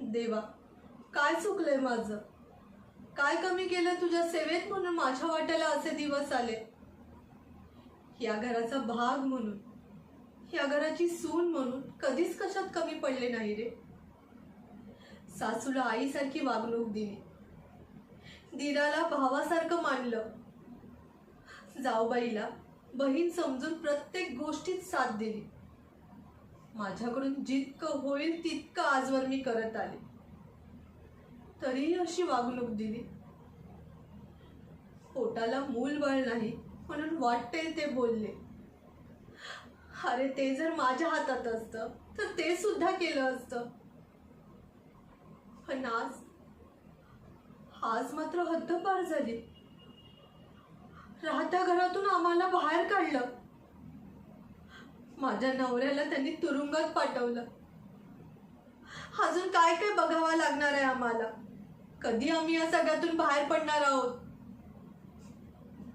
देवा, काय चुकलंय माझं? काय कमी केलं तुझ्या सेवेत म्हणून माझ्या वाट्याला असे दिवस आले? या घराचा भाग म्हणून, या घराची सून म्हणून कधीच कशात कमी पडले नाही रे. सासूला आईसारखी वागणूक दिली, दिराला भावासारखं मानलं, जाऊबाईला बहीण समजून प्रत्येक गोष्टीत साथ दिली. माझ्याकडून जितकं होईल तितकं आजवर मी करत आले, तरीही अशी वागणूक दिली. पोटाला मूल बळ नाही म्हणून वाटते ते बोलले. अरे ते जर माझ्या हातात असतं तर ते सुद्धा केलं असतं. पण आज मात्र हद्दपार झाली. राहत्या घरातून आम्हाला बाहेर काढलं. माझ्या नवऱ्याला त्यांनी तुरुंगात पाठवलं. अजून काय काय बघावं लागणार आहे आम्हाला? कधी आम्ही या सगळ्यातून बाहेर पडणार आहोत?